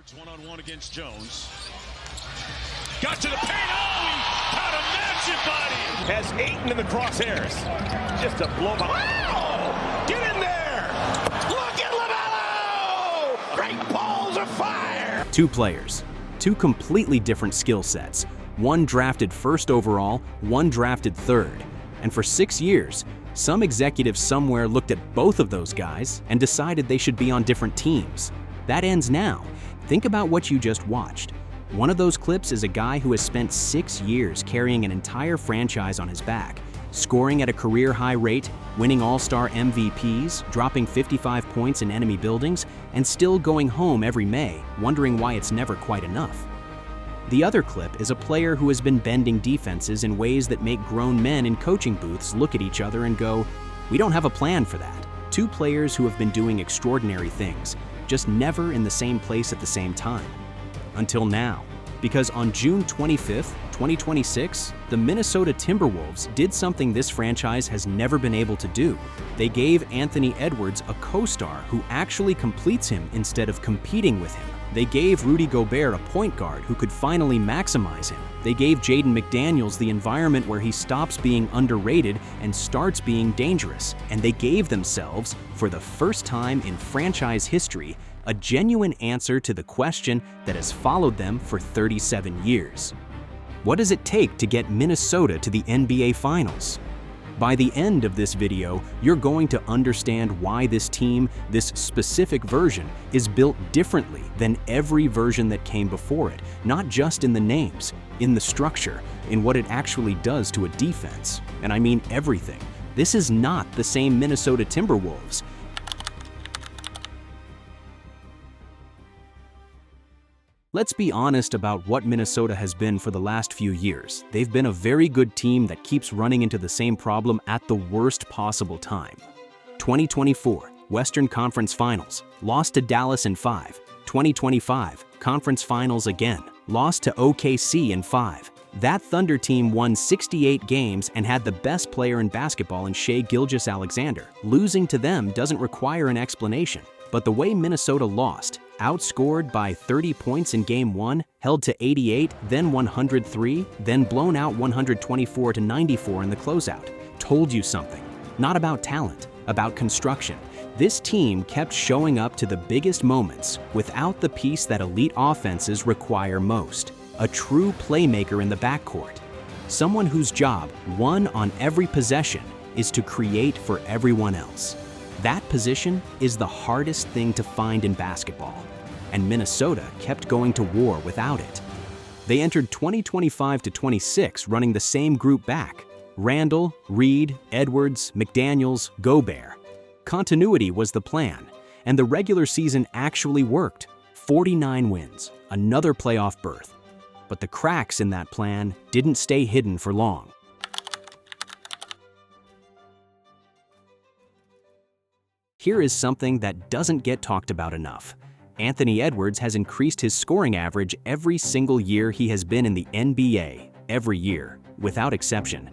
Edwards one-on-one against Jones. Got to the paint. Oh, he caught a massive body. Has Ayton in the crosshairs. Just a blow by. Oh! Get in there! Look at LaMelo! Great balls of fire! Two players, two completely different skill sets. One drafted first overall, one drafted third. And for 6 years, some executive somewhere looked at both of those guys and decided they should be on different teams. That ends now. Think about what you just watched. One of those clips is a guy who has spent 6 years carrying an entire franchise on his back, scoring at a career-high rate, winning All-Star MVPs, dropping 55 points in enemy buildings, and still going home every May, wondering why it's never quite enough. The other clip is a player who has been bending defenses in ways that make grown men in coaching booths look at each other and go, "We don't have a plan for that." Two players who have been doing extraordinary things, just never in the same place at the same time. Until now. Because on June 25th, 2026, the Minnesota Timberwolves did something this franchise has never been able to do. They gave Anthony Edwards a co-star who actually completes him instead of competing with him. They gave Rudy Gobert a point guard who could finally maximize him. They gave Jaden McDaniels the environment where he stops being underrated and starts being dangerous. And they gave themselves, for the first time in franchise history, a genuine answer to the question that has followed them for 37 years. What does it take to get Minnesota to the NBA Finals? By the end of this video, you're going to understand why this team, this specific version, is built differently than every version that came before it, not just in the names, in the structure, in what it actually does to a defense. And I mean everything. This is not the same Minnesota Timberwolves. Let's be honest about what Minnesota has been for the last few years. They've been a very good team that keeps running into the same problem at the worst possible time. 2024, Western Conference Finals, lost to Dallas in 5. 2025, Conference Finals again, lost to OKC in 5. That Thunder team won 68 games and had the best player in basketball in Shai Gilgeous-Alexander. Losing to them doesn't require an explanation. But the way Minnesota lost, outscored by 30 points in Game 1, held to 88, then 103, then blown out 124-94 in the closeout, told you something. Not about talent, about construction. This team kept showing up to the biggest moments without the piece that elite offenses require most. A true playmaker in the backcourt. Someone whose job, one on every possession, is to create for everyone else. That position is the hardest thing to find in basketball, and Minnesota kept going to war without it. They entered 2025-26 running the same group back: Randall, Reed, Edwards, McDaniels, Gobert. Continuity was the plan, and the regular season actually worked. 49 wins, another playoff berth. But the cracks in that plan didn't stay hidden for long. Here is something that doesn't get talked about enough. Anthony Edwards has increased his scoring average every single year he has been in the NBA, every year, without exception.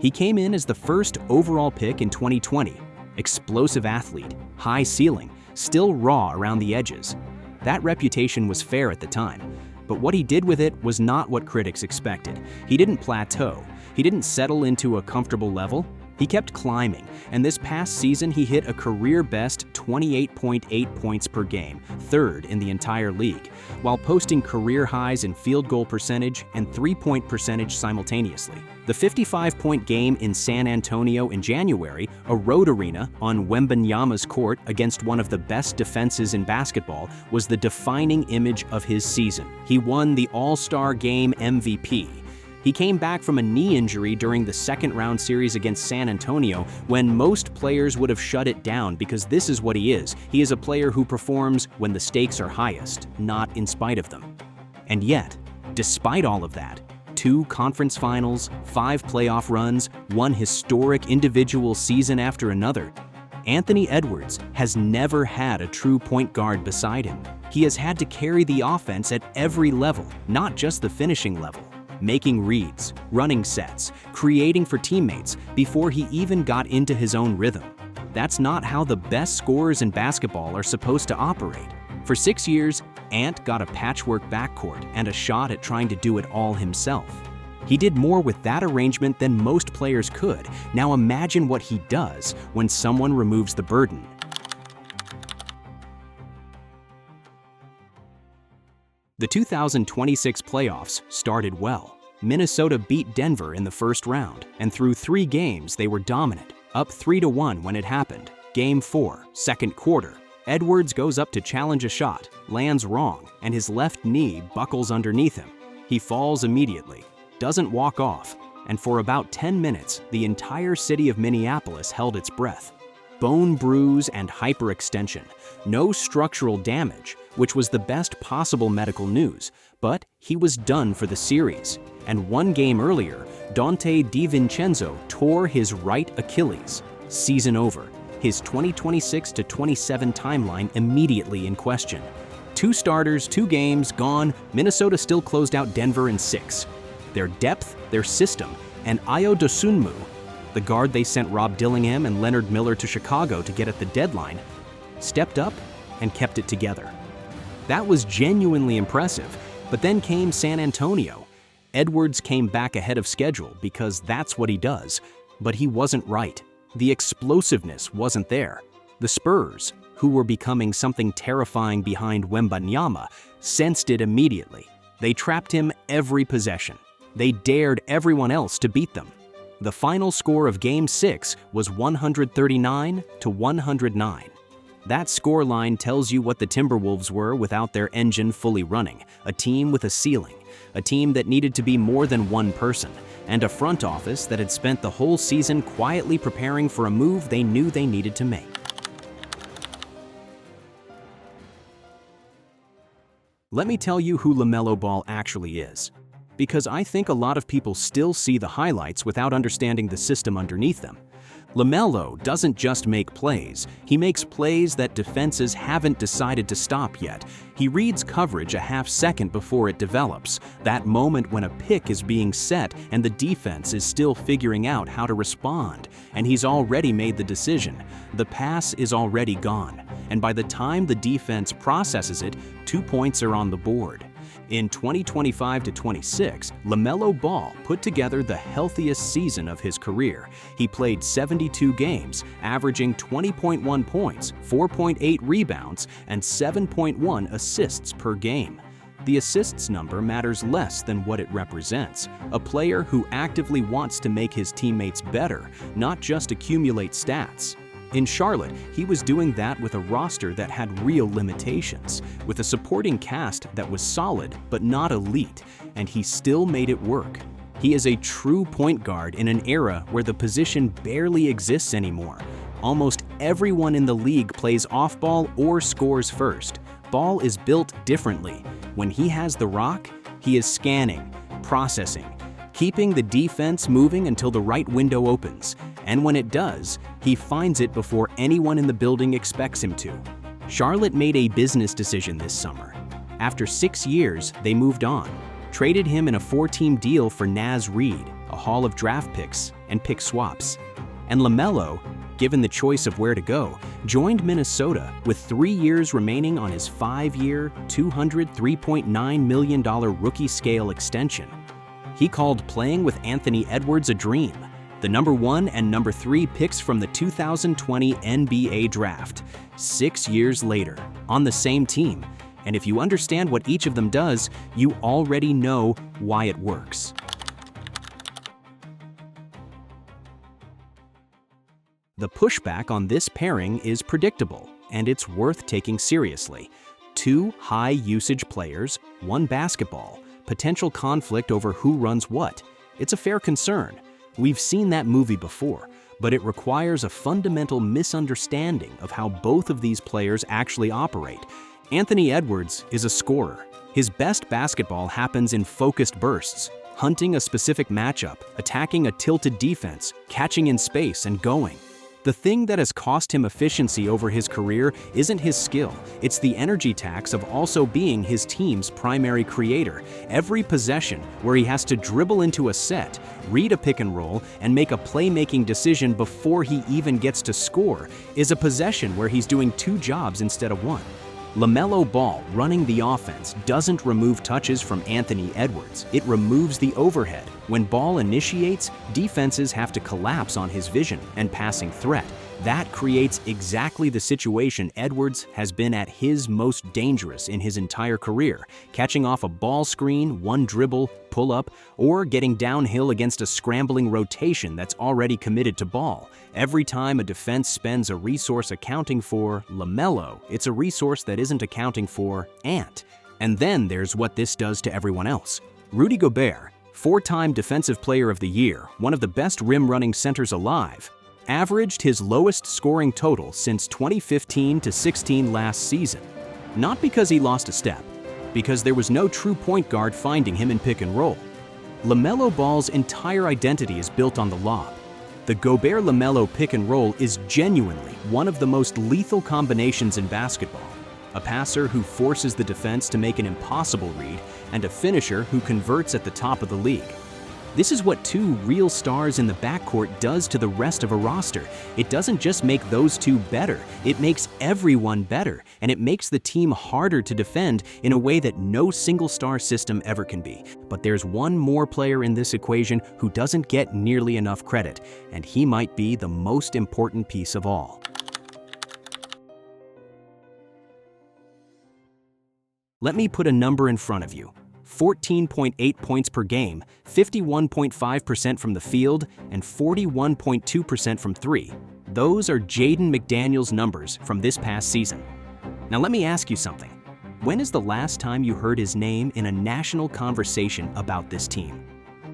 He came in as the first overall pick in 2020. Explosive athlete, high ceiling, still raw around the edges. That reputation was fair at the time, but what he did with it was not what critics expected. He didn't plateau. He didn't settle into a comfortable level. He kept climbing, and this past season he hit a career-best 28.8 points per game, third in the entire league, while posting career highs in field goal percentage and three-point percentage simultaneously. The 55-point game in San Antonio in January, a road arena on Wembanyama's court against one of the best defenses in basketball, was the defining image of his season. He won the All-Star Game MVP. He came back from a knee injury during the second-round series against San Antonio when most players would have shut it down because this is what he is. He is a player who performs when the stakes are highest, not in spite of them. And yet, despite all of that, 2 conference finals, 5 playoff runs, one historic individual season after another, Anthony Edwards has never had a true point guard beside him. He has had to carry the offense at every level, not just the finishing level. Making reads, running sets, creating for teammates before he even got into his own rhythm. That's not how the best scorers in basketball are supposed to operate. For 6 years, Ant got a patchwork backcourt and a shot at trying to do it all himself. He did more with that arrangement than most players could. Now imagine what he does when someone removes the burden. The 2026 playoffs started well. Minnesota beat Denver in the first round, and through 3 games they were dominant, up 3-1 when it happened. Game 4, second quarter. Edwards goes up to challenge a shot, lands wrong, and his left knee buckles underneath him. He falls immediately, doesn't walk off, and for about 10 minutes, the entire city of Minneapolis held its breath. Bone bruise and hyperextension, no structural damage, which was the best possible medical news, but he was done for the series. And 1 game earlier, Donte DiVincenzo tore his right Achilles. Season over. His 2026-27 timeline immediately in question. 2 starters, 2 games, gone. Minnesota still closed out Denver in 6. Their depth, their system, and Ayo Dosunmu, the guard they sent Rob Dillingham and Leonard Miller to Chicago to get at the deadline, stepped up and kept it together. That was genuinely impressive, but then came San Antonio. Edwards came back ahead of schedule because that's what he does, but he wasn't right. The explosiveness wasn't there. The Spurs, who were becoming something terrifying behind Wembanyama, sensed it immediately. They trapped him every possession. They dared everyone else to beat them. The final score of Game 6 was 139-109. That scoreline tells you what the Timberwolves were without their engine fully running, a team with a ceiling, a team that needed to be more than one person, and a front office that had spent the whole season quietly preparing for a move they knew they needed to make. Let me tell you who LaMelo Ball actually is, because I think a lot of people still see the highlights without understanding the system underneath them. LaMelo doesn't just make plays, he makes plays that defenses haven't decided to stop yet. He reads coverage a half second before it develops, that moment when a pick is being set and the defense is still figuring out how to respond, and he's already made the decision. The pass is already gone, and by the time the defense processes it, 2 points are on the board. In 2025-26, LaMelo Ball put together the healthiest season of his career. He played 72 games, averaging 20.1 points, 4.8 rebounds, and 7.1 assists per game. The assists number matters less than what it represents. A player who actively wants to make his teammates better, not just accumulate stats. In Charlotte, he was doing that with a roster that had real limitations, with a supporting cast that was solid but not elite, and he still made it work. He is a true point guard in an era where the position barely exists anymore. Almost everyone in the league plays off-ball or scores first. Ball is built differently. When he has the rock, he is scanning, processing, keeping the defense moving until the right window opens. And when it does, he finds it before anyone in the building expects him to. Charlotte made a business decision this summer. After 6 years, they moved on, traded him in a 4-team deal for Naz Reid, a haul of draft picks and pick swaps. And LaMelo, given the choice of where to go, joined Minnesota with 3 years remaining on his 5-year, $203.9 million rookie-scale extension. He called playing with Anthony Edwards a dream. The number 1 and number 3 picks from the 2020 NBA draft, 6 years later, on the same team. And if you understand what each of them does, you already know why it works. The pushback on this pairing is predictable, and it's worth taking seriously. 2 high-usage players, 1 basketball, potential conflict over who runs what. It's a fair concern. We've seen that movie before, but it requires a fundamental misunderstanding of how both of these players actually operate. Anthony Edwards is a scorer. His best basketball happens in focused bursts, hunting a specific matchup, attacking a tilted defense, catching in space, and going. The thing that has cost him efficiency over his career isn't his skill, it's the energy tax of also being his team's primary creator. Every possession where he has to dribble into a set, read a pick and roll, and make a playmaking decision before he even gets to score is a possession where he's doing 2 jobs instead of 1. LaMelo Ball running the offense doesn't remove touches from Anthony Edwards. It removes the overhead. When Ball initiates, defenses have to collapse on his vision and passing threat. That creates exactly the situation Edwards has been at his most dangerous in his entire career, catching off a ball screen, one dribble, pull-up, or getting downhill against a scrambling rotation that's already committed to Ball. Every time a defense spends a resource accounting for LaMelo, it's a resource that isn't accounting for Ant. And then there's what this does to everyone else. Rudy Gobert, four-time Defensive Player of the Year, one of the best rim-running centers alive, averaged his lowest scoring total since 2015-16 last season. Not because he lost a step, because there was no true point guard finding him in pick and roll. LaMelo Ball's entire identity is built on the lob. The Gobert-LaMelo pick and roll is genuinely one of the most lethal combinations in basketball. A passer who forces the defense to make an impossible read, and a finisher who converts at the top of the league. This is what two real stars in the backcourt does to the rest of a roster. It doesn't just make those two better, it makes everyone better, and it makes the team harder to defend in a way that no single-star system ever can be. But there's one more player in this equation who doesn't get nearly enough credit, and he might be the most important piece of all. Let me put a number in front of you. 14.8 points per game, 51.5% from the field, and 41.2% from three. Those are Jaden McDaniels' numbers from this past season. Now let me ask you something. When is the last time you heard his name in a national conversation about this team?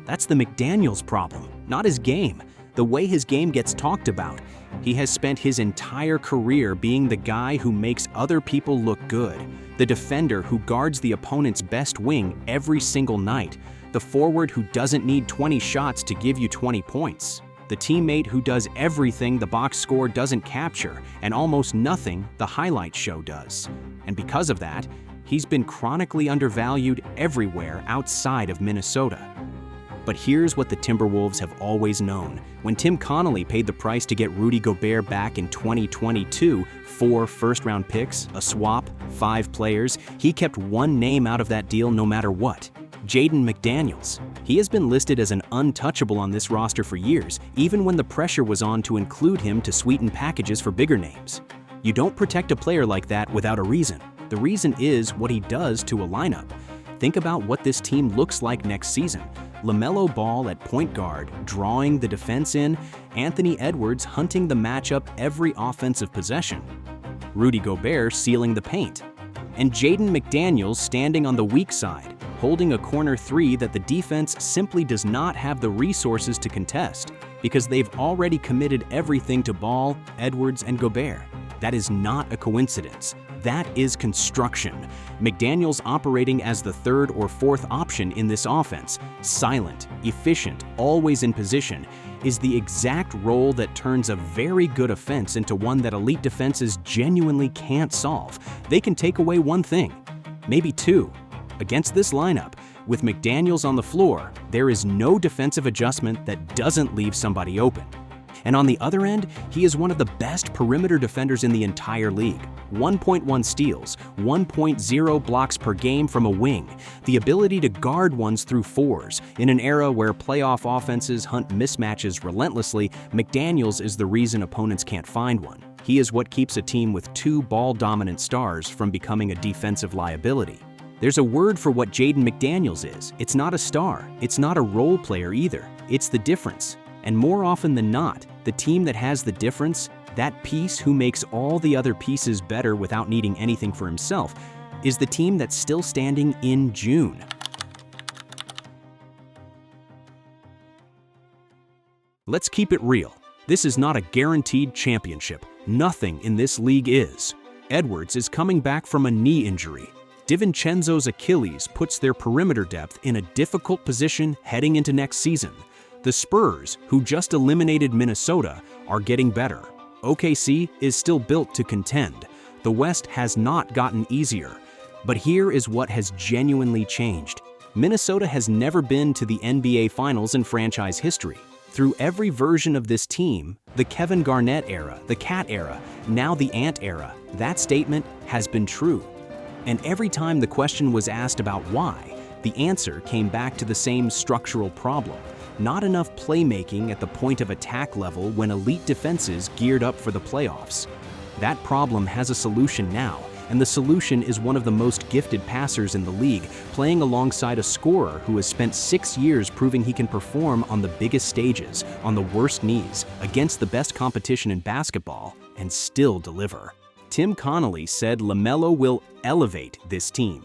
That's the McDaniels problem, not his game. The way his game gets talked about. He has spent his entire career being the guy who makes other people look good, the defender who guards the opponent's best wing every single night, the forward who doesn't need 20 shots to give you 20 points, the teammate who does everything the box score doesn't capture and almost nothing the highlight show does. And because of that, he's been chronically undervalued everywhere outside of Minnesota. But here's what the Timberwolves have always known. When Tim Connolly paid the price to get Rudy Gobert back in 2022, 4 first-round picks, a swap, 5 players, he kept one name out of that deal no matter what. Jaden McDaniels. He has been listed as an untouchable on this roster for years, even when the pressure was on to include him to sweeten packages for bigger names. You don't protect a player like that without a reason. The reason is what he does to a lineup. Think about what this team looks like next season. LaMelo Ball at point guard, drawing the defense in, Anthony Edwards hunting the matchup every offensive possession, Rudy Gobert sealing the paint, and Jaden McDaniels standing on the weak side, holding a corner three that the defense simply does not have the resources to contest because they've already committed everything to Ball, Edwards, and Gobert. That is not a coincidence. That is construction. McDaniels operating as the third or fourth option in this offense, silent, efficient, always in position, is the exact role that turns a very good offense into one that elite defenses genuinely can't solve. They can take away one thing, maybe two. Against this lineup, with McDaniels on the floor, there is no defensive adjustment that doesn't leave somebody open. And on the other end, he is one of the best perimeter defenders in the entire league. 1.1 steals, 1.0 blocks per game from a wing, the ability to guard ones through fours. In an era where playoff offenses hunt mismatches relentlessly, McDaniels is the reason opponents can't find one. He is what keeps a team with 2 ball-dominant stars from becoming a defensive liability. There's a word for what Jaden McDaniels is. It's not a star. It's not a role player either. It's the difference. And more often than not, the team that has the difference, that piece who makes all the other pieces better without needing anything for himself, is the team that's still standing in June. Let's keep it real. This is not a guaranteed championship. Nothing in this league is. Edwards is coming back from a knee injury. DiVincenzo's Achilles puts their perimeter depth in a difficult position heading into next season. The Spurs, who just eliminated Minnesota, are getting better. OKC is still built to contend. The West has not gotten easier. But here is what has genuinely changed. Minnesota has never been to the NBA Finals in franchise history. Through every version of this team, the Kevin Garnett era, the Cat era, now the Ant era, that statement has been true. And every time the question was asked about why, the answer came back to the same structural problem: not enough playmaking at the point of attack level when elite defenses geared up for the playoffs. That problem has a solution now, and the solution is one of the most gifted passers in the league, playing alongside a scorer who has spent 6 years proving he can perform on the biggest stages, on the worst knees, against the best competition in basketball, and still deliver. Tim Connolly said LaMelo will elevate this team.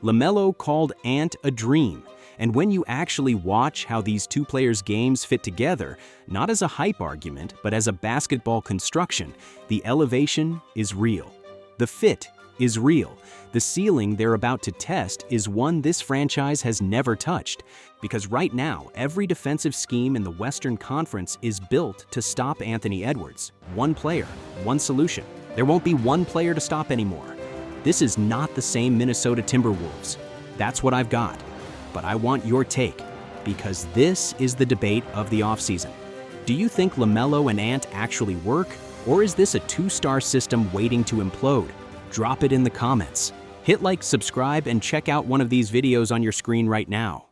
LaMelo called Ant a dream, and when you actually watch how these two players' games fit together, not as a hype argument, but as a basketball construction, the elevation is real. The fit is real. The ceiling they're about to test is one this franchise has never touched. Because right now, every defensive scheme in the Western Conference is built to stop Anthony Edwards. One player, one solution. There won't be one player to stop anymore. This is not the same Minnesota Timberwolves. That's what I've got. But I want your take, because this is the debate of the offseason. Do you think LaMelo and Ant actually work, or is this a two-star system waiting to implode? Drop it in the comments. Hit like, subscribe, and check out one of these videos on your screen right now.